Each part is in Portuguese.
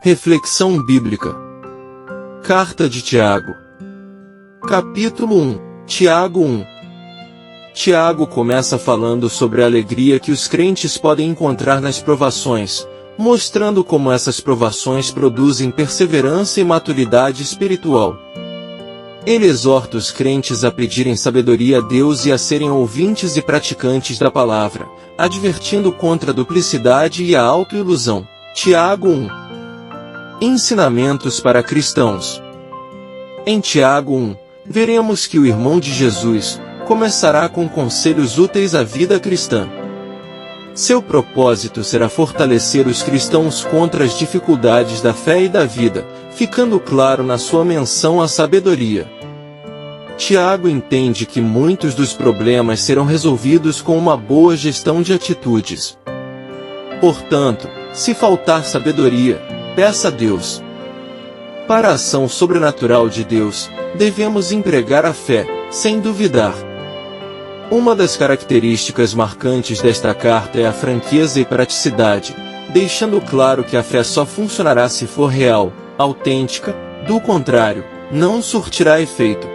Reflexão bíblica. Carta de Tiago. Capítulo 1. Tiago 1. Tiago começa falando sobre a alegria que os crentes podem encontrar nas provações, mostrando como essas provações produzem perseverança e maturidade espiritual. Ele exorta os crentes a pedirem sabedoria a Deus e a serem ouvintes e praticantes da palavra, advertindo contra a duplicidade e a autoilusão. Tiago 1. Ensinamentos para cristãos. Em Tiago 1, veremos que o irmão de Jesus começará com conselhos úteis à vida cristã. Seu propósito será fortalecer os cristãos contra as dificuldades da fé e da vida, ficando claro na sua menção à sabedoria. Tiago entende que muitos dos problemas serão resolvidos com uma boa gestão de atitudes. Portanto, se faltar sabedoria, peça a Deus. Para a ação sobrenatural de Deus, devemos empregar a fé, sem duvidar. Uma das características marcantes desta carta é a franqueza e praticidade, deixando claro que a fé só funcionará se for real, autêntica, do contrário, não surtirá efeito.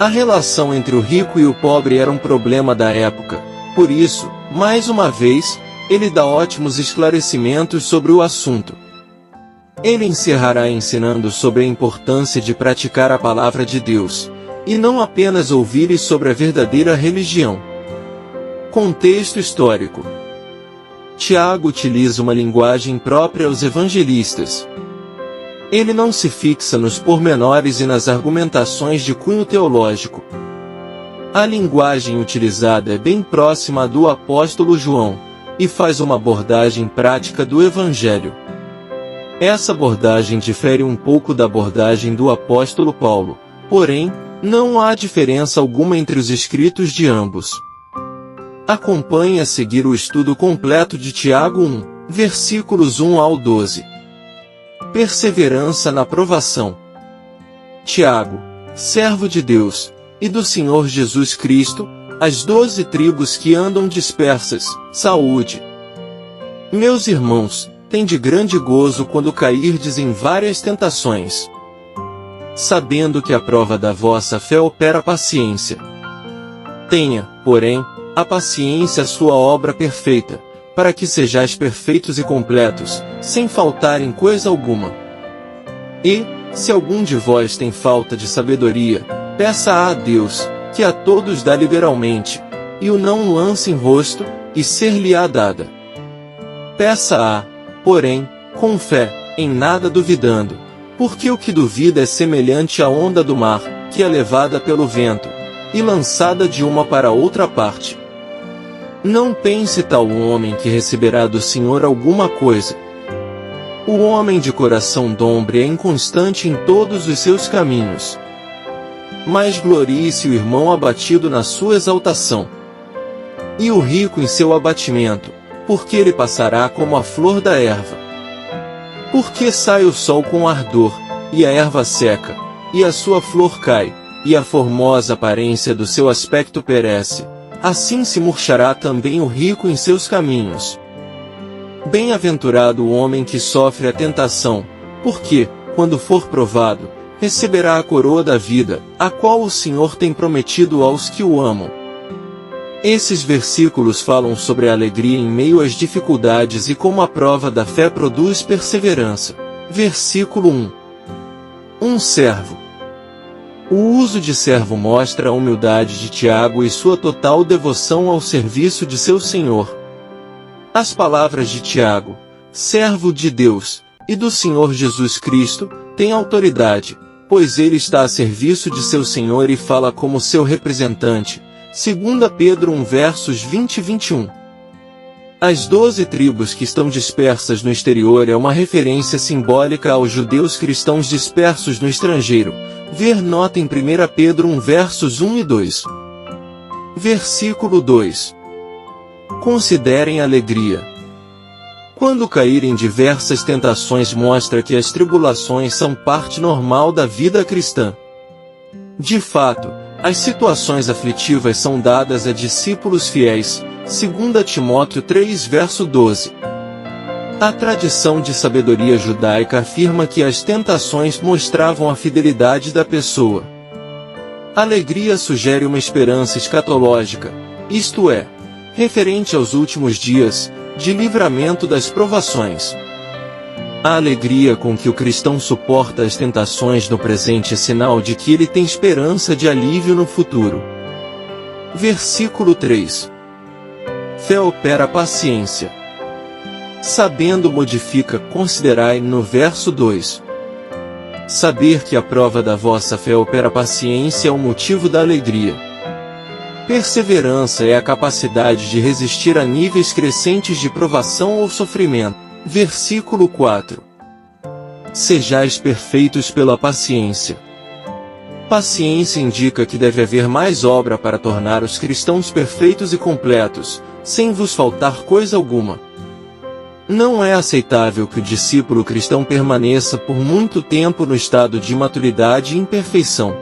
A relação entre o rico e o pobre era um problema da época, por isso, mais uma vez, ele dá ótimos esclarecimentos sobre o assunto. Ele encerrará ensinando sobre a importância de praticar a palavra de Deus, e não apenas ouvir sobre a verdadeira religião. Contexto histórico. Tiago utiliza uma linguagem própria aos evangelistas. Ele não se fixa nos pormenores e nas argumentações de cunho teológico. A linguagem utilizada é bem próxima à do apóstolo João, e faz uma abordagem prática do Evangelho. Essa abordagem difere um pouco da abordagem do apóstolo Paulo, porém, não há diferença alguma entre os escritos de ambos. Acompanhe a seguir o estudo completo de Tiago 1, versículos 1 ao 12. Perseverança na provação. Tiago, servo de Deus, e do Senhor Jesus Cristo, as 12 tribos que andam dispersas, saúde. Meus irmãos, tende grande gozo quando cairdes em várias tentações, sabendo que a prova da vossa fé opera paciência. Tenha, porém, a paciência a sua obra perfeita, para que sejais perfeitos e completos, sem faltar em coisa alguma. E, se algum de vós tem falta de sabedoria, peça a Deus, que a todos dá liberalmente, e o não lance em rosto, e ser-lhe-á dada. Peça-a, porém, com fé, em nada duvidando, porque o que duvida é semelhante à onda do mar, que é levada pelo vento, e lançada de uma para outra parte. Não pense tal homem que receberá do Senhor alguma coisa. O homem de coração dobre é inconstante em todos os seus caminhos. Mas glorie-se o irmão abatido na sua exaltação, e o rico em seu abatimento, porque ele passará como a flor da erva. Porque sai o sol com ardor, e a erva seca, e a sua flor cai, e a formosa aparência do seu aspecto perece, assim se murchará também o rico em seus caminhos. Bem-aventurado o homem que sofre a tentação, porque, quando for provado, receberá a coroa da vida, a qual o Senhor tem prometido aos que o amam. Esses versículos falam sobre a alegria em meio às dificuldades e como a prova da fé produz perseverança. Versículo 1. Um servo. O uso de servo mostra a humildade de Tiago e sua total devoção ao serviço de seu Senhor. As palavras de Tiago, servo de Deus, e do Senhor Jesus Cristo, têm autoridade, pois ele está a serviço de seu Senhor e fala como seu representante. 2 Pedro 1 versos 20 e 21. As 12 tribos que estão dispersas no exterior é uma referência simbólica aos judeus cristãos dispersos no estrangeiro. Ver nota em 1 Pedro 1 versos 1 e 2. Versículo 2. Considerem alegria quando caírem diversas tentações, mostra que as tribulações são parte normal da vida cristã. De fato, as situações aflitivas são dadas a discípulos fiéis, 2 Timóteo 3 verso 12. A tradição de sabedoria judaica afirma que as tentações mostravam a fidelidade da pessoa. Alegria sugere uma esperança escatológica, isto é, referente aos últimos dias, de livramento das provações. A alegria com que o cristão suporta as tentações no presente é sinal de que ele tem esperança de alívio no futuro. Versículo 3. Fé opera a paciência. Sabendo modifica, considerai no verso 2. Saber que a prova da vossa fé opera a paciência é o motivo da alegria. Perseverança é a capacidade de resistir a níveis crescentes de provação ou sofrimento. Versículo 4. Sejais perfeitos pela paciência. Paciência indica que deve haver mais obra para tornar os cristãos perfeitos e completos, sem vos faltar coisa alguma. Não é aceitável que o discípulo cristão permaneça por muito tempo no estado de imaturidade e imperfeição.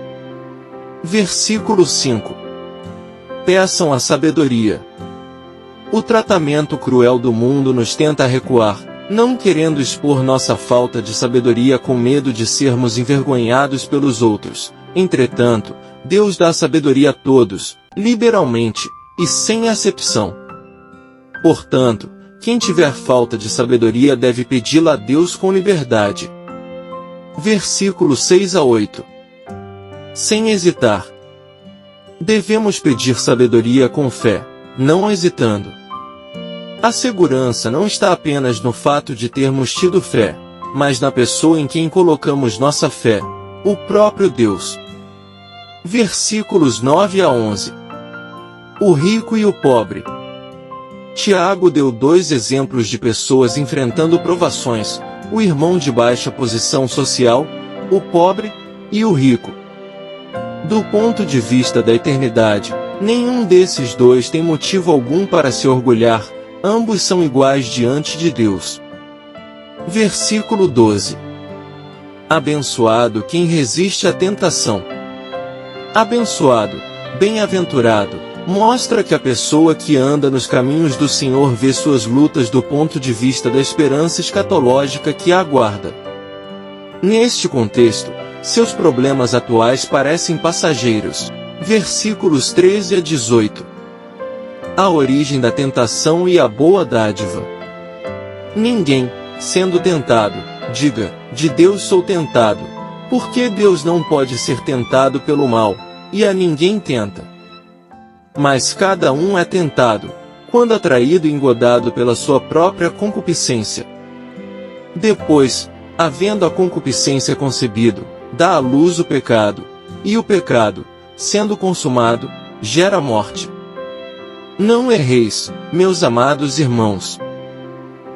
Versículo 5. Peçam a sabedoria. O tratamento cruel do mundo nos tenta recuar, não querendo expor nossa falta de sabedoria com medo de sermos envergonhados pelos outros. Entretanto, Deus dá sabedoria a todos, liberalmente, e sem acepção. Portanto, quem tiver falta de sabedoria deve pedi-la a Deus com liberdade. Versículos 6 a 8. Sem hesitar. Devemos pedir sabedoria com fé, não hesitando. A segurança não está apenas no fato de termos tido fé, mas na pessoa em quem colocamos nossa fé, o próprio Deus. Versículos 9 a 11. O rico e o pobre. Tiago deu dois exemplos de pessoas enfrentando provações, o irmão de baixa posição social, o pobre, e o rico. Do ponto de vista da eternidade, nenhum desses dois tem motivo algum para se orgulhar, ambos são iguais diante de Deus. Versículo 12. Abençoado quem resiste à tentação. Abençoado, bem-aventurado, mostra que a pessoa que anda nos caminhos do Senhor vê suas lutas do ponto de vista da esperança escatológica que a aguarda. Neste contexto, seus problemas atuais parecem passageiros. Versículos 13 a 18. A origem da tentação e a boa dádiva. Ninguém, sendo tentado, diga, de Deus sou tentado, porque Deus não pode ser tentado pelo mal, e a ninguém tenta. Mas cada um é tentado, quando atraído e engodado pela sua própria concupiscência. Depois, havendo a concupiscência concebido, dá à luz o pecado, e o pecado, sendo consumado, gera morte. Não erreis, meus amados irmãos.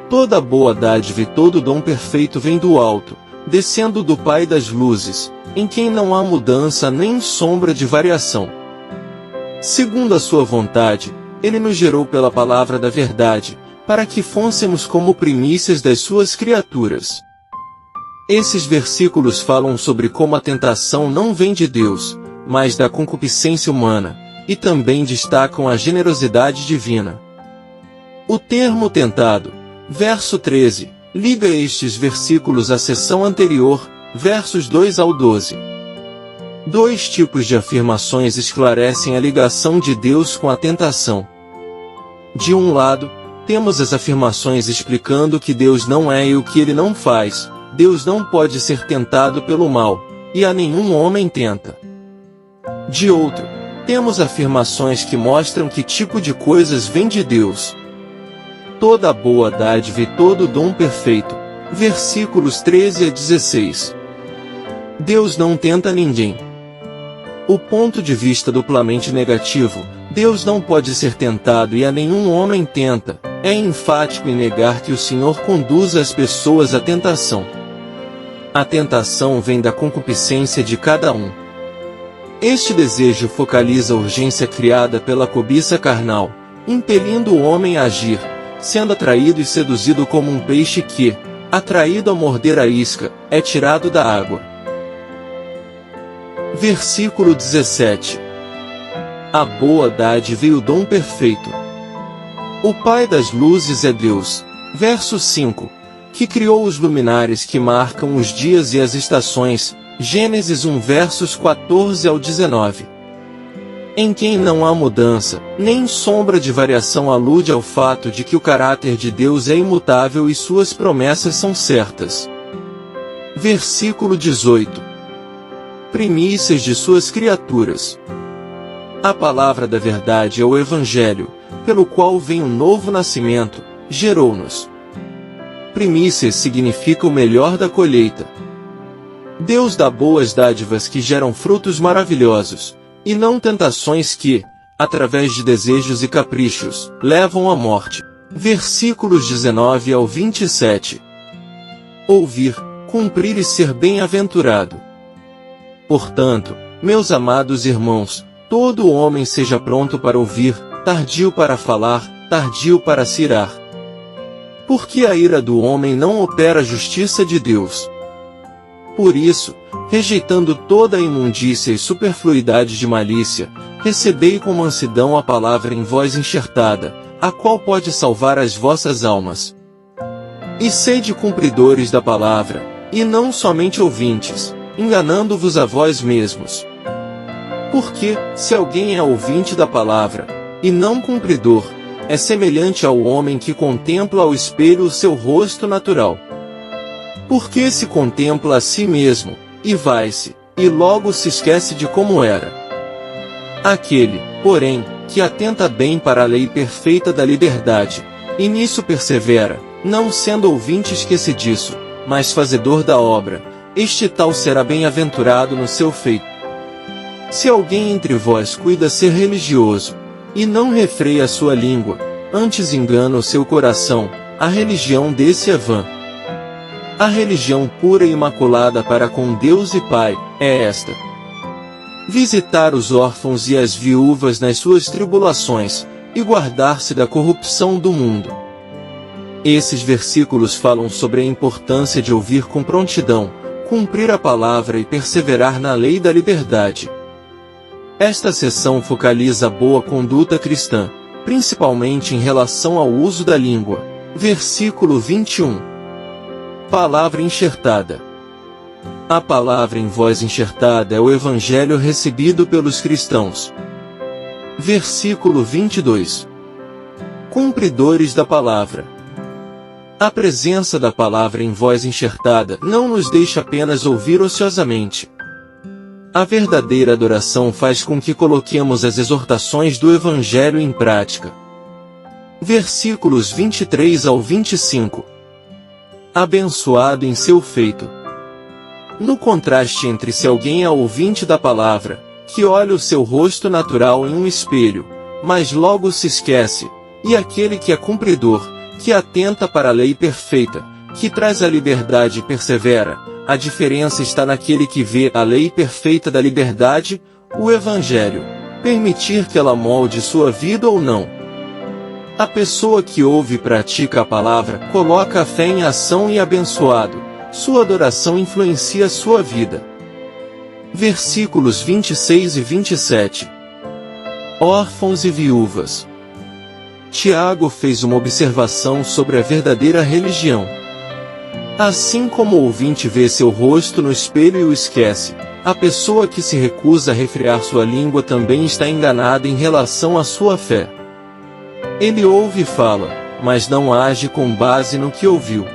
Toda boa dádiva e todo dom perfeito vem do alto, descendo do Pai das luzes, em quem não há mudança nem sombra de variação. Segundo a sua vontade, Ele nos gerou pela palavra da verdade, para que fôssemos como primícias das suas criaturas. Esses versículos falam sobre como a tentação não vem de Deus, mas da concupiscência humana, e também destacam a generosidade divina. O termo tentado, verso 13, liga estes versículos à seção anterior, versos 2 ao 12. Dois tipos de afirmações esclarecem a ligação de Deus com a tentação. De um lado, temos as afirmações explicando que Deus não é e o que Ele não faz. Deus não pode ser tentado pelo mal, e a nenhum homem tenta. De outro, temos afirmações que mostram que tipo de coisas vem de Deus. Toda boa dádiva e todo dom perfeito. Versículos 13 a 16. Deus não tenta ninguém. O ponto de vista duplamente negativo, Deus não pode ser tentado e a nenhum homem tenta, é enfático em negar que o Senhor conduza as pessoas à tentação. A tentação vem da concupiscência de cada um. Este desejo focaliza a urgência criada pela cobiça carnal, impelindo o homem a agir, sendo atraído e seduzido como um peixe que, atraído a morder a isca, é tirado da água. Versículo 17. A boa dádiva e o dom perfeito. O Pai das luzes é Deus. Verso 5. que criou os luminares que marcam os dias e as estações, Gênesis 1 versos 14 ao 19. Em quem não há mudança, nem sombra de variação, alude ao fato de que o caráter de Deus é imutável e suas promessas são certas. Versículo 18. Primícias de suas criaturas. A palavra da verdade é o Evangelho, pelo qual vem o novo nascimento, gerou-nos. Primícias significa o melhor da colheita. Deus dá boas dádivas que geram frutos maravilhosos, e não tentações que, através de desejos e caprichos, levam à morte. Versículos 19 ao 27. Ouvir, cumprir e ser bem-aventurado. Portanto, meus amados irmãos, todo homem seja pronto para ouvir, tardio para falar, tardio para se irar. Porque a ira do homem não opera a justiça de Deus. Por isso, rejeitando toda a imundícia e superfluidade de malícia, recebei com mansidão a palavra em vós enxertada, a qual pode salvar as vossas almas. E sede cumpridores da palavra, e não somente ouvintes, enganando-vos a vós mesmos. Porque, se alguém é ouvinte da palavra, e não cumpridor, é semelhante ao homem que contempla ao espelho o seu rosto natural. Porque se contempla a si mesmo, e vai-se, e logo se esquece de como era. Aquele, porém, que atenta bem para a lei perfeita da liberdade, e nisso persevera, não sendo ouvinte esquecidiço, mas fazedor da obra, este tal será bem-aventurado no seu feito. Se alguém entre vós cuida ser religioso, e não refreia a sua língua, antes engana o seu coração, a religião desse é vã. A religião pura e imaculada para com Deus e Pai, é esta: visitar os órfãos e as viúvas nas suas tribulações, e guardar-se da corrupção do mundo. Esses versículos falam sobre a importância de ouvir com prontidão, cumprir a palavra e perseverar na lei da liberdade. Esta seção focaliza a boa conduta cristã, principalmente em relação ao uso da língua. Versículo 21. Palavra enxertada. A palavra em vós enxertada é o Evangelho recebido pelos cristãos. Versículo 22. Cumpridores da palavra. A presença da palavra em vós enxertada não nos deixa apenas ouvir ociosamente. A verdadeira adoração faz com que coloquemos as exortações do Evangelho em prática. Versículos 23 ao 25. Abençoado em seu feito. No contraste entre se alguém é ouvinte da palavra, que olha o seu rosto natural em um espelho, mas logo se esquece, e aquele que é cumpridor, que atenta para a lei perfeita, que traz a liberdade e persevera, a diferença está naquele que vê a lei perfeita da liberdade, o Evangelho, permitir que ela molde sua vida ou não. A pessoa que ouve e pratica a palavra coloca a fé em ação e abençoado, sua adoração influencia sua vida. Versículos 26 e 27. Órfãos e viúvas. Tiago fez uma observação sobre a verdadeira religião. Assim como o ouvinte vê seu rosto no espelho e o esquece, a pessoa que se recusa a refrear sua língua também está enganada em relação à sua fé. Ele ouve e fala, mas não age com base no que ouviu.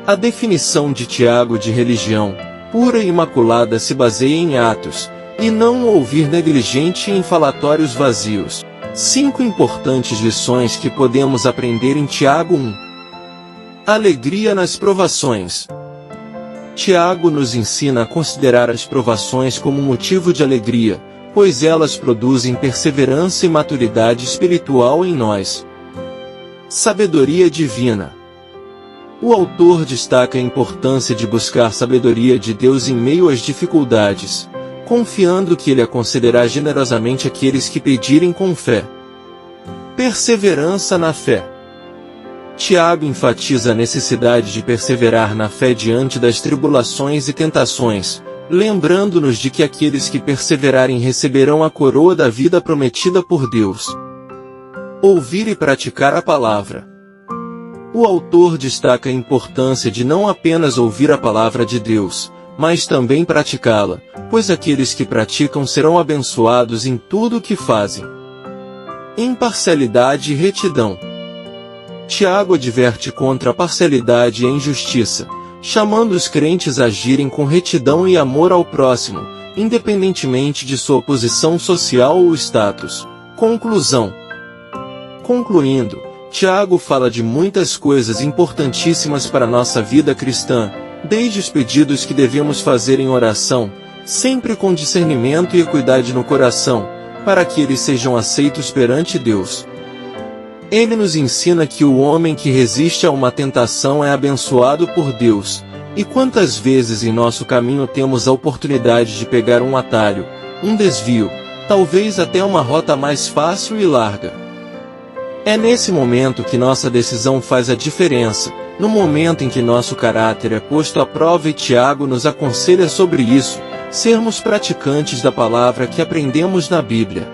A definição de Tiago de religião, pura e imaculada, se baseia em atos, e não ouvir negligente em falatórios vazios. 5 importantes lições que podemos aprender em Tiago 1. Alegria nas provações. Tiago nos ensina a considerar as provações como motivo de alegria, pois elas produzem perseverança e maturidade espiritual em nós. Sabedoria divina. O autor destaca a importância de buscar sabedoria de Deus em meio às dificuldades, confiando que Ele a concederá generosamente àqueles que pedirem com fé. Perseverança na fé. Tiago enfatiza a necessidade de perseverar na fé diante das tribulações e tentações, lembrando-nos de que aqueles que perseverarem receberão a coroa da vida prometida por Deus. Ouvir e praticar a palavra. O autor destaca a importância de não apenas ouvir a palavra de Deus, mas também praticá-la, pois aqueles que praticam serão abençoados em tudo o que fazem. Imparcialidade e retidão. Tiago adverte contra a parcialidade e a injustiça, chamando os crentes a agirem com retidão e amor ao próximo, independentemente de sua posição social ou status. Conclusão. Concluindo, Tiago fala de muitas coisas importantíssimas para nossa vida cristã, desde os pedidos que devemos fazer em oração, sempre com discernimento e equidade no coração, para que eles sejam aceitos perante Deus. Ele nos ensina que o homem que resiste a uma tentação é abençoado por Deus, e quantas vezes em nosso caminho temos a oportunidade de pegar um atalho, um desvio, talvez até uma rota mais fácil e larga. É nesse momento que nossa decisão faz a diferença, no momento em que nosso caráter é posto à prova, e Tiago nos aconselha sobre isso, sermos praticantes da palavra que aprendemos na Bíblia.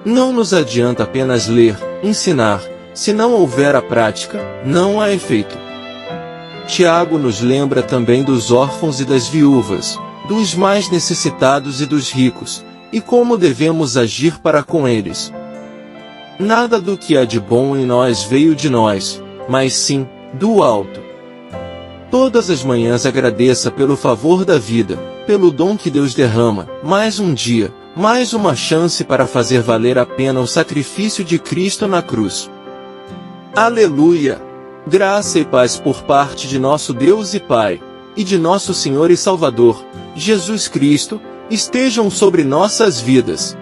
Não nos adianta apenas ler, ensinar, se não houver a prática, não há efeito. Tiago nos lembra também dos órfãos e das viúvas, dos mais necessitados e dos ricos, e como devemos agir para com eles. Nada do que há de bom em nós veio de nós, mas sim, do alto. Todas as manhãs agradeça pelo favor da vida, pelo dom que Deus derrama, mais um dia, mais uma chance para fazer valer a pena o sacrifício de Cristo na cruz. Aleluia! Graça e paz por parte de nosso Deus e Pai, e de nosso Senhor e Salvador, Jesus Cristo, estejam sobre nossas vidas.